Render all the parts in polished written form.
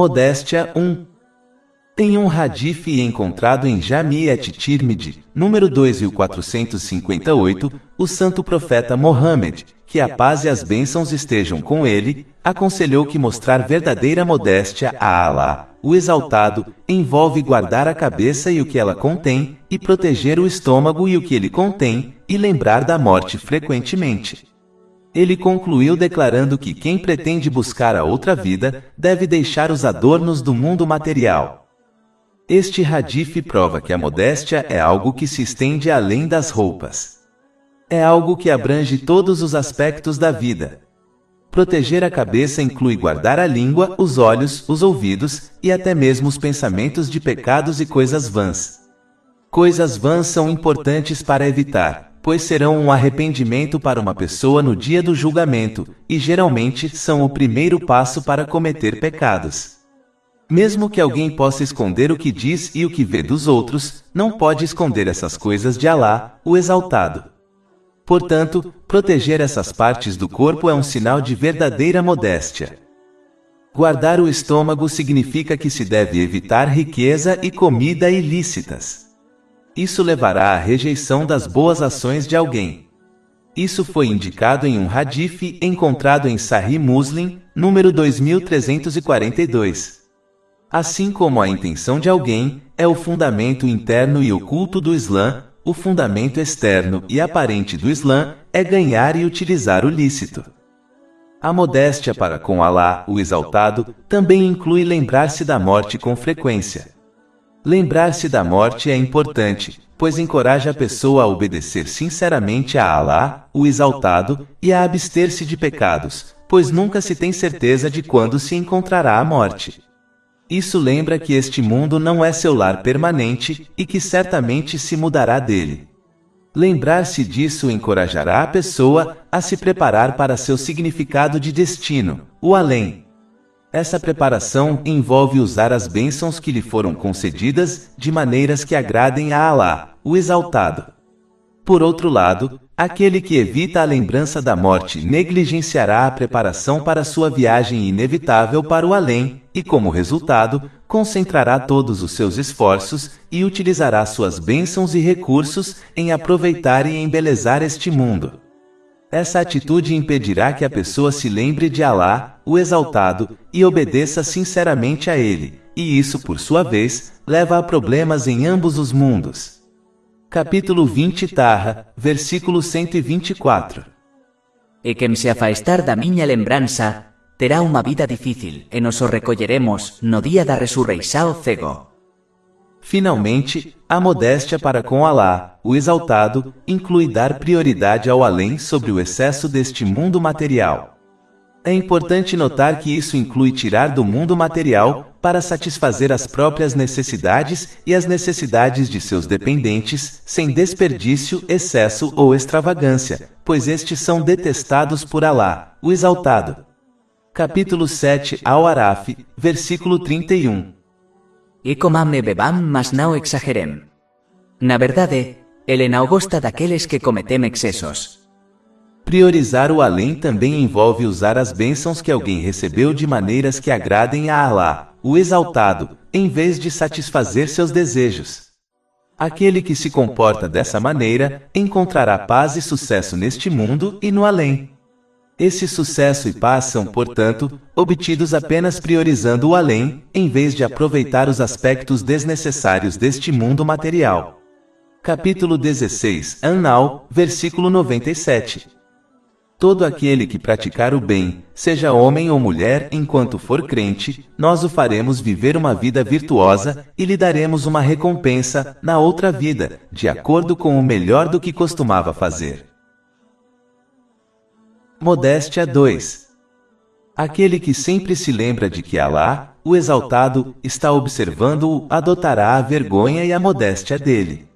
Modéstia 1. Em um hadith encontrado em Jami' at-Tirmidhi, número 2458, o santo profeta Mohammed, que a paz e as bênçãos estejam com ele, aconselhou que mostrar verdadeira modéstia a Allah, o Exaltado, envolve guardar a cabeça e o que ela contém, e proteger o estômago e o que ele contém, e lembrar da morte frequentemente. Ele concluiu declarando que quem pretende buscar a outra vida, deve deixar os adornos do mundo material. Este hadith prova que a modéstia é algo que se estende além das roupas. É algo que abrange todos os aspectos da vida. Proteger a cabeça inclui guardar a língua, os olhos, os ouvidos, e até mesmo os pensamentos de pecados e coisas vãs. Coisas vãs são importantes para evitar, pois serão um arrependimento para uma pessoa no dia do julgamento, e geralmente são o primeiro passo para cometer pecados. Mesmo que alguém possa esconder o que diz e o que vê dos outros, não pode esconder essas coisas de Allah, o Exaltado. Portanto, proteger essas partes do corpo é um sinal de verdadeira modéstia. Guardar o estômago significa que se deve evitar riqueza e comida ilícitas. Isso levará à rejeição das boas ações de alguém. Isso foi indicado em um hadith encontrado em Sahih Muslim, número 2342. Assim como a intenção de alguém é o fundamento interno e oculto do Islã, o fundamento externo e aparente do Islã é ganhar e utilizar o lícito. A modéstia para com Allah, o Exaltado, também inclui lembrar-se da morte com frequência. Lembrar-se da morte é importante, pois encoraja a pessoa a obedecer sinceramente a Allah, o Exaltado, e a abster-se de pecados, pois nunca se tem certeza de quando se encontrará a morte. Isso lembra que este mundo não é seu lar permanente, e que certamente se mudará dele. Lembrar-se disso encorajará a pessoa a se preparar para seu significado de destino, o além. Essa preparação envolve usar as bênçãos que lhe foram concedidas de maneiras que agradem a Allah, o Exaltado. Por outro lado, aquele que evita a lembrança da morte negligenciará a preparação para sua viagem inevitável para o além, e como resultado, concentrará todos os seus esforços e utilizará suas bênçãos e recursos em aproveitar e embelezar este mundo. Essa atitude impedirá que a pessoa se lembre de Allah, o Exaltado, e obedeça sinceramente a ele, e isso, por sua vez, leva a problemas em ambos os mundos. Capítulo 20 Taha, versículo 124. E quem se afastar da minha lembrança, terá uma vida difícil, e nos o recolheremos no dia da ressurreição cego. Finalmente, a modéstia para com Allah, o Exaltado, inclui dar prioridade ao além sobre o excesso deste mundo material. É importante notar que isso inclui tirar do mundo material para satisfazer as próprias necessidades e as necessidades de seus dependentes, sem desperdício, excesso ou extravagância, pois estes são detestados por Allah, o Exaltado. Capítulo 7 Al-Araf, versículo 31. E comam e bebam, mas não exagerem. Na verdade, ele não gosta daqueles que cometem excessos. Priorizar o além também envolve usar as bênçãos que alguém recebeu de maneiras que agradem a Allah, o Exaltado, em vez de satisfazer seus desejos. Aquele que se comporta dessa maneira, encontrará paz e sucesso neste mundo e no além. Esse sucesso e paz são, portanto, obtidos apenas priorizando o além, em vez de aproveitar os aspectos desnecessários deste mundo material. Capítulo 16 An-Nahl, versículo 97. Todo aquele que praticar o bem, seja homem ou mulher, enquanto for crente, nós o faremos viver uma vida virtuosa, e lhe daremos uma recompensa, na outra vida, de acordo com o melhor do que costumava fazer. Modéstia 2. Aquele que sempre se lembra de que Allah, o Exaltado, está observando-o, adotará a vergonha e a modéstia dele.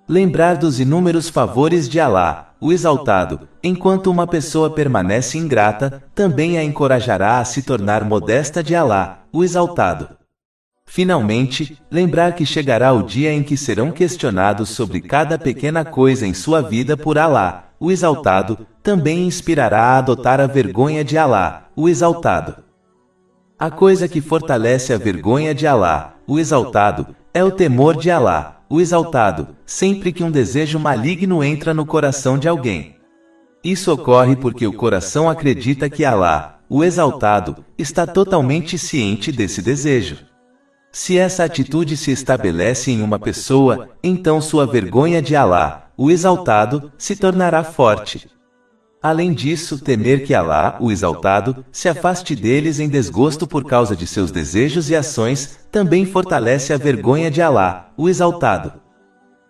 Lembrar dos inúmeros favores de Allah, o Exaltado, enquanto uma pessoa permanece ingrata, também a encorajará a se tornar modesta de Allah, o Exaltado. Finalmente, lembrar que chegará o dia em que serão questionados sobre cada pequena coisa em sua vida por Allah, o Exaltado, também inspirará a adotar a vergonha de Allah, o Exaltado. A coisa que fortalece a vergonha de Alá, o Exaltado, é o temor de Alá, o Exaltado, sempre que um desejo maligno entra no coração de alguém. Isso ocorre porque o coração acredita que Alá, o Exaltado, está totalmente ciente desse desejo. Se essa atitude se estabelece em uma pessoa, então sua vergonha de Alá, o Exaltado, se tornará forte. Além disso, temer que Alá, o Exaltado, se afaste deles em desgosto por causa de seus desejos e ações, também fortalece a vergonha de Alá, o Exaltado.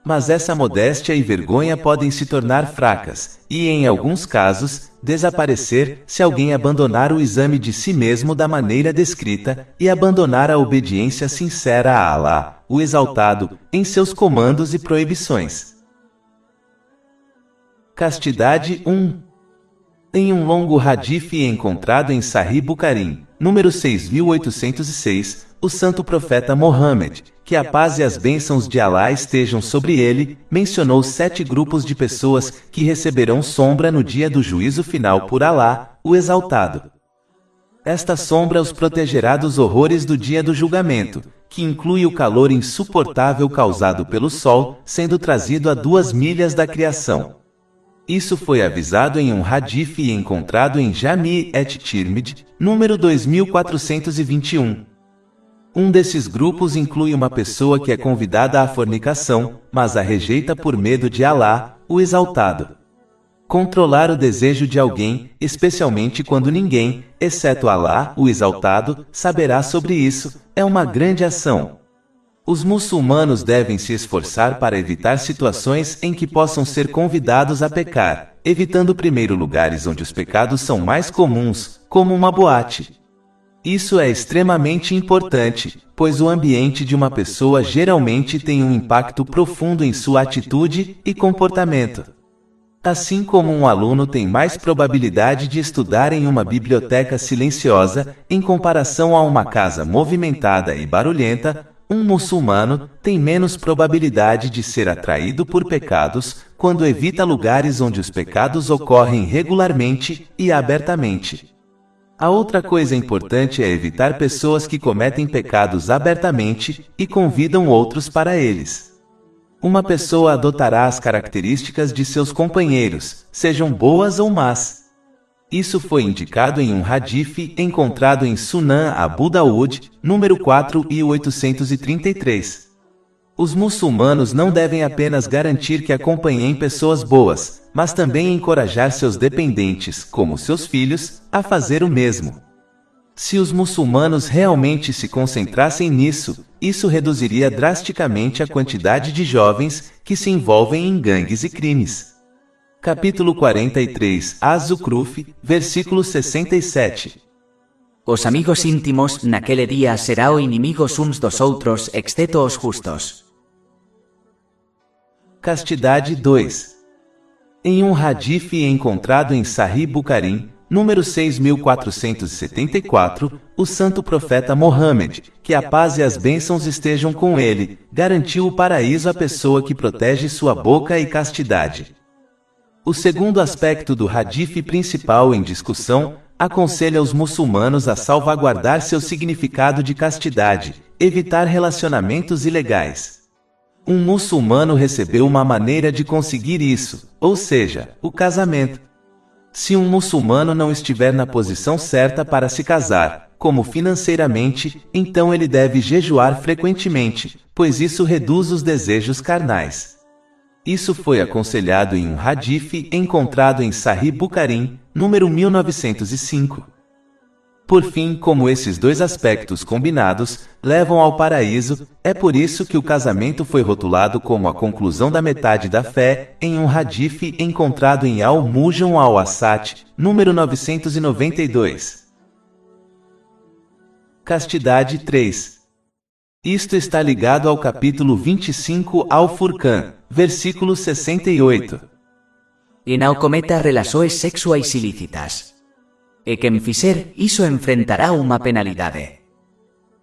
Mas essa modéstia e vergonha podem se tornar fracas, e em alguns casos, desaparecer se alguém abandonar o exame de si mesmo da maneira descrita, e abandonar a obediência sincera a Alá, o Exaltado, em seus comandos e proibições. Castidade 1. Em um longo hadith encontrado em Sahih Bukhari, número 6806, o santo profeta Mohammed, que a paz e as bênçãos de Alá estejam sobre ele, mencionou 7 grupos de pessoas que receberão sombra no dia do juízo final por Alá, o Exaltado. Esta sombra os protegerá dos horrores do dia do julgamento, que inclui o calor insuportável causado pelo sol, sendo trazido a 2 milhas da criação. Isso foi avisado em um hadith encontrado em Jami' et-Tirmidhi, número 2421. Um desses grupos inclui uma pessoa que é convidada à fornicação, mas a rejeita por medo de Alá, o Exaltado. Controlar o desejo de alguém, especialmente quando ninguém, exceto Alá, o Exaltado, saberá sobre isso, é uma grande ação. Os muçulmanos devem se esforçar para evitar situações em que possam ser convidados a pecar, evitando primeiro lugares onde os pecados são mais comuns, como uma boate. Isso é extremamente importante, pois o ambiente de uma pessoa geralmente tem um impacto profundo em sua atitude e comportamento. Assim como um aluno tem mais probabilidade de estudar em uma biblioteca silenciosa, em comparação a uma casa movimentada e barulhenta, um muçulmano tem menos probabilidade de ser atraído por pecados quando evita lugares onde os pecados ocorrem regularmente e abertamente. A outra coisa importante é evitar pessoas que cometem pecados abertamente e convidam outros para eles. Uma pessoa adotará as características de seus companheiros, sejam boas ou más. Isso foi indicado em um hadith encontrado em Sunan Abu Daud, número 4833. Os muçulmanos não devem apenas garantir que acompanhem pessoas boas, mas também encorajar seus dependentes, como seus filhos, a fazer o mesmo. Se os muçulmanos realmente se concentrassem nisso, isso reduziria drasticamente a quantidade de jovens que se envolvem em gangues e crimes. Capítulo 43, Az-Zukhruf, versículo 67. Os amigos íntimos naquele dia serão inimigos uns dos outros, exceto os justos. Castidade 2. Em um hadith encontrado em Sahih Bukhari, número 6474, o santo profeta Mohammed, que a paz e as bênçãos estejam com ele, garantiu o paraíso à pessoa que protege sua boca e castidade. O segundo aspecto do hadith principal em discussão aconselha os muçulmanos a salvaguardar seu significado de castidade, evitar relacionamentos ilegais. Um muçulmano recebeu uma maneira de conseguir isso, ou seja, o casamento. Se um muçulmano não estiver na posição certa para se casar, como financeiramente, então ele deve jejuar frequentemente, pois isso reduz os desejos carnais. Isso foi aconselhado em um hadith encontrado em Sahih Bukhari, número 1905. Por fim, como esses dois aspectos combinados levam ao paraíso, é por isso que o casamento foi rotulado como a conclusão da metade da fé, em um hadith encontrado em Al-Mujam al-Asat, número 992. Castidade 3. Isto está ligado ao capítulo 25 Al-Furqan, versículo 68. E não cometa relações sexuais ilícitas. E quem fizer isso enfrentará uma penalidade.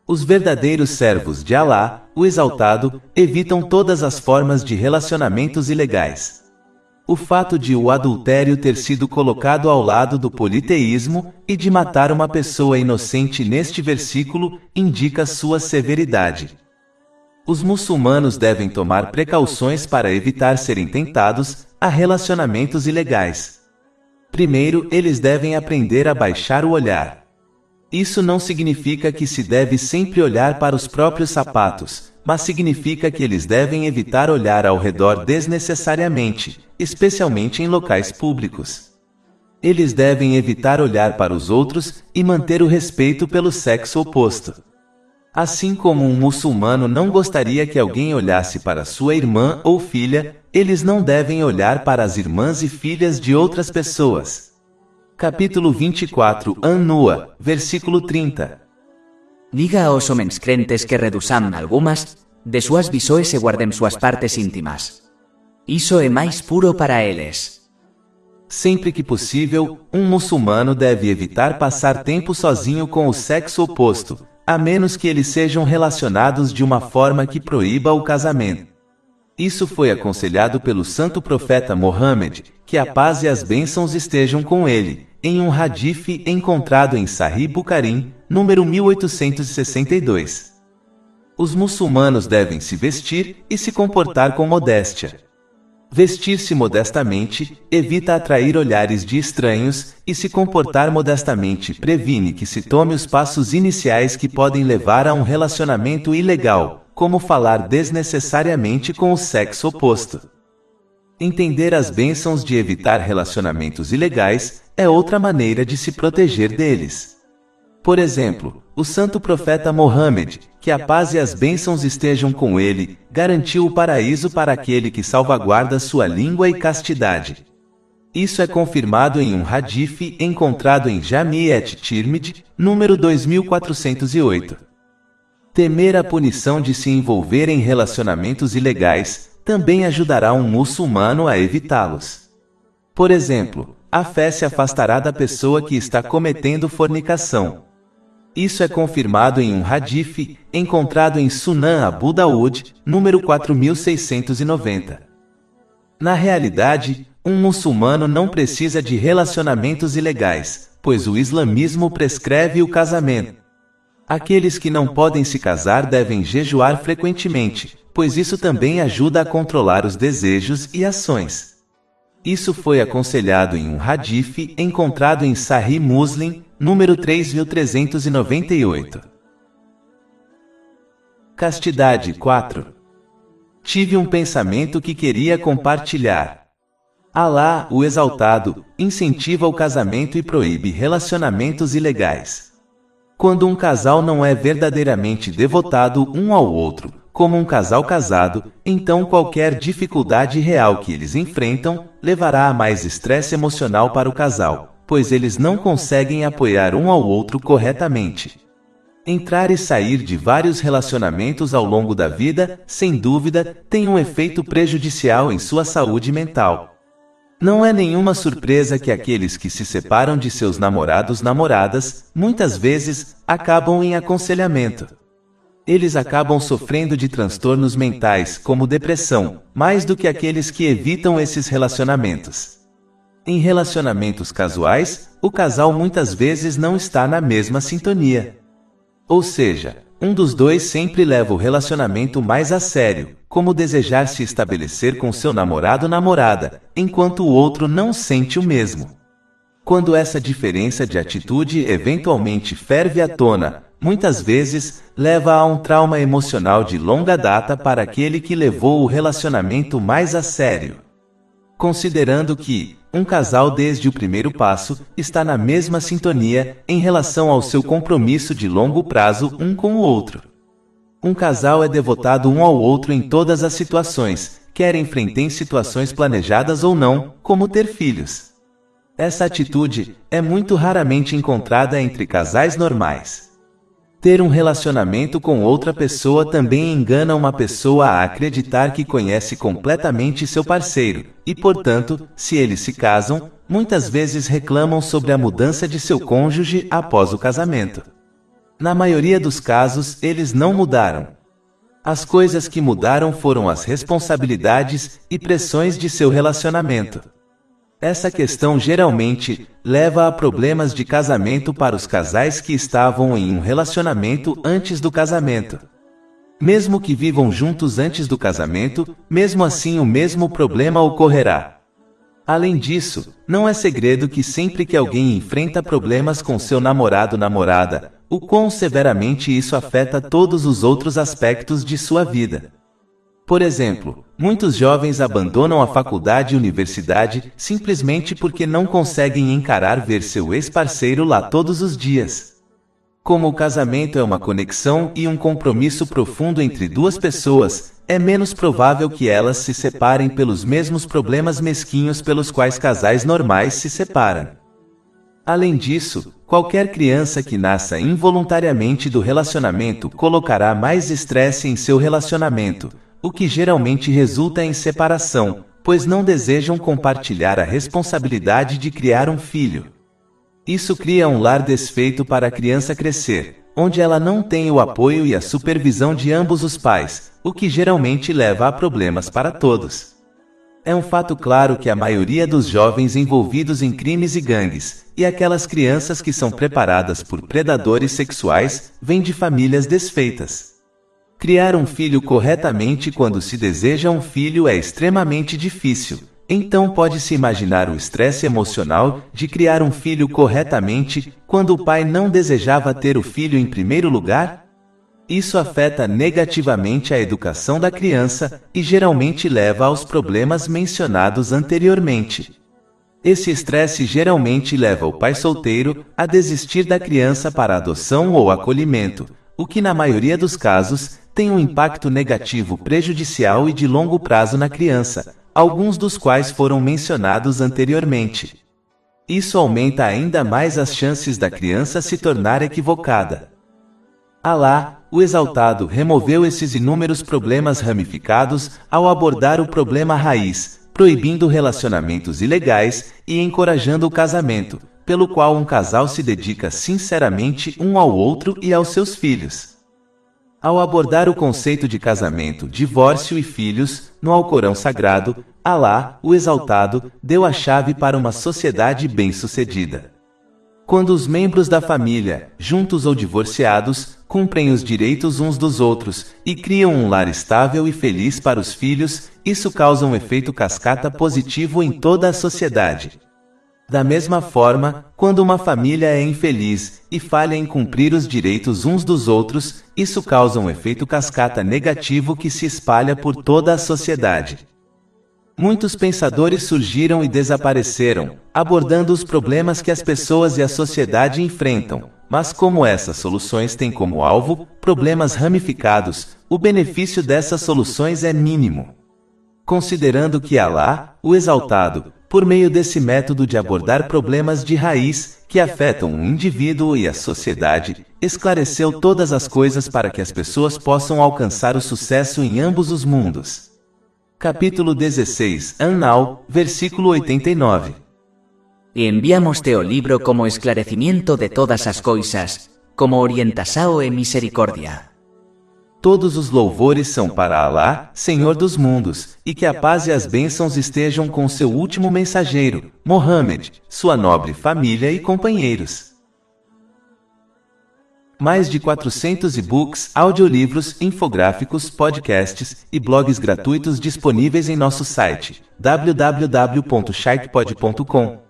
Os verdadeiros servos de Alá, o Exaltado, evitam todas as formas de relacionamentos ilegais. O fato de o adultério ter sido colocado ao lado do politeísmo e de matar uma pessoa inocente neste versículo indica sua severidade. Os muçulmanos devem tomar precauções para evitar serem tentados a relacionamentos ilegais. Primeiro, eles devem aprender a baixar o olhar. Isso não significa que se deve sempre olhar para os próprios sapatos, mas significa que eles devem evitar olhar ao redor desnecessariamente, especialmente em locais públicos. Eles devem evitar olhar para os outros e manter o respeito pelo sexo oposto. Assim como um muçulmano não gostaria que alguém olhasse para sua irmã ou filha, eles não devem olhar para as irmãs e filhas de outras pessoas. Capítulo 24, An-Nua, versículo 30. Diga aos homens crentes que reduçam algumas de suas visões e guardem suas partes íntimas. Isso é mais puro para eles. Sempre que possível, um muçulmano deve evitar passar tempo sozinho com o sexo oposto, a menos que eles sejam relacionados de uma forma que proíba o casamento. Isso foi aconselhado pelo santo profeta Mohammed, que a paz e as bênçãos estejam com ele, em um hadith encontrado em Sahih Bukhari, número 1862. Os muçulmanos devem se vestir e se comportar com modéstia. Vestir-se modestamente evita atrair olhares de estranhos e se comportar modestamente previne que se tome os passos iniciais que podem levar a um relacionamento ilegal, como falar desnecessariamente com o sexo oposto. Entender as bênçãos de evitar relacionamentos ilegais é outra maneira de se proteger deles. Por exemplo, o santo profeta Mohammed, que a paz e as bênçãos estejam com ele, garantiu o paraíso para aquele que salvaguarda sua língua e castidade. Isso é confirmado em um hadith encontrado em Jami' at-Tirmidhi, número 2408. Temer a punição de se envolver em relacionamentos ilegais também ajudará um muçulmano a evitá-los. Por exemplo, a fé se afastará da pessoa que está cometendo fornicação. Isso é confirmado em um hadith encontrado em Sunan Abu Daud, número 4690. Na realidade, um muçulmano não precisa de relacionamentos ilegais, pois o islamismo prescreve o casamento. Aqueles que não podem se casar devem jejuar frequentemente, pois isso também ajuda a controlar os desejos e ações. Isso foi aconselhado em um hadith encontrado em Sahih Muslim, número 3398. Castidade 4. Tive um pensamento que queria compartilhar. Alá, o Exaltado, incentiva o casamento e proíbe relacionamentos ilegais. Quando um casal não é verdadeiramente devotado um ao outro, como um casal casado, então qualquer dificuldade real que eles enfrentam levará a mais estresse emocional para o casal, pois eles não conseguem apoiar um ao outro corretamente. Entrar e sair de vários relacionamentos ao longo da vida, sem dúvida, tem um efeito prejudicial em sua saúde mental. Não é nenhuma surpresa que aqueles que se separam de seus namorados/namoradas, muitas vezes, acabam em aconselhamento. Eles acabam sofrendo de transtornos mentais, como depressão, mais do que aqueles que evitam esses relacionamentos. Em relacionamentos casuais, o casal muitas vezes não está na mesma sintonia. Ou seja, um dos dois sempre leva o relacionamento mais a sério, como desejar se estabelecer com seu namorado/namorada, enquanto o outro não sente o mesmo. Quando essa diferença de atitude eventualmente ferve à tona, muitas vezes, leva a um trauma emocional de longa data para aquele que levou o relacionamento mais a sério. Considerando que, um casal desde o primeiro passo, está na mesma sintonia, em relação ao seu compromisso de longo prazo um com o outro. Um casal é devotado um ao outro em todas as situações, quer enfrentem situações planejadas ou não, como ter filhos. Essa atitude é muito raramente encontrada entre casais normais. Ter um relacionamento com outra pessoa também engana uma pessoa a acreditar que conhece completamente seu parceiro, e portanto, se eles se casam, muitas vezes reclamam sobre a mudança de seu cônjuge após o casamento. Na maioria dos casos, eles não mudaram. As coisas que mudaram foram as responsabilidades e pressões de seu relacionamento. Essa questão geralmente leva a problemas de casamento para os casais que estavam em um relacionamento antes do casamento. Mesmo que vivam juntos antes do casamento, mesmo assim o mesmo problema ocorrerá. Além disso, não é segredo que sempre que alguém enfrenta problemas com seu namorado/namorada, o quão severamente isso afeta todos os outros aspectos de sua vida. Por exemplo, muitos jovens abandonam a faculdade e universidade simplesmente porque não conseguem encarar ver seu ex-parceiro lá todos os dias. Como o casamento é uma conexão e um compromisso profundo entre duas pessoas, é menos provável que elas se separem pelos mesmos problemas mesquinhos pelos quais casais normais se separam. Além disso, qualquer criança que nasça involuntariamente do relacionamento colocará mais estresse em seu relacionamento, o que geralmente resulta em separação, pois não desejam compartilhar a responsabilidade de criar um filho. Isso cria um lar desfeito para a criança crescer, onde ela não tem o apoio e a supervisão de ambos os pais, o que geralmente leva a problemas para todos. É um fato claro que a maioria dos jovens envolvidos em crimes e gangues, e aquelas crianças que são preparadas por predadores sexuais, vêm de famílias desfeitas. Criar um filho corretamente quando se deseja um filho é extremamente difícil, então pode-se imaginar o estresse emocional de criar um filho corretamente quando o pai não desejava ter o filho em primeiro lugar? Isso afeta negativamente a educação da criança e geralmente leva aos problemas mencionados anteriormente. Esse estresse geralmente leva o pai solteiro a desistir da criança para adoção ou acolhimento, o que na maioria dos casos tem um impacto negativo prejudicial e de longo prazo na criança, alguns dos quais foram mencionados anteriormente. Isso aumenta ainda mais as chances da criança se tornar equivocada. Alá, o exaltado, removeu esses inúmeros problemas ramificados ao abordar o problema raiz, proibindo relacionamentos ilegais e encorajando o casamento, pelo qual um casal se dedica sinceramente um ao outro e aos seus filhos. Ao abordar o conceito de casamento, divórcio e filhos, no Alcorão Sagrado, Alá, o Exaltado, deu a chave para uma sociedade bem-sucedida. Quando os membros da família, juntos ou divorciados, cumprem os direitos uns dos outros e criam um lar estável e feliz para os filhos, isso causa um efeito cascata positivo em toda a sociedade. Da mesma forma, quando uma família é infeliz e falha em cumprir os direitos uns dos outros, isso causa um efeito cascata negativo que se espalha por toda a sociedade. Muitos pensadores surgiram e desapareceram, abordando os problemas que as pessoas e a sociedade enfrentam, mas como essas soluções têm como alvo problemas ramificados, o benefício dessas soluções é mínimo. Considerando que Alá, o Exaltado, por meio desse método de abordar problemas de raiz que afetam o indivíduo e a sociedade, esclareceu todas as coisas para que as pessoas possam alcançar o sucesso em ambos os mundos. Capítulo 16, An-Nahl, versículo 89. Y enviamos-te o libro como esclarecimiento de todas as coisas, como orientação e misericórdia. Todos os louvores são para Alá, Senhor dos mundos, e que a paz e as bênçãos estejam com seu último mensageiro, Mohammed, sua nobre família e companheiros. Mais de 400 e-books, audiolivros, infográficos, podcasts e blogs gratuitos disponíveis em nosso site, www.sharkpod.com.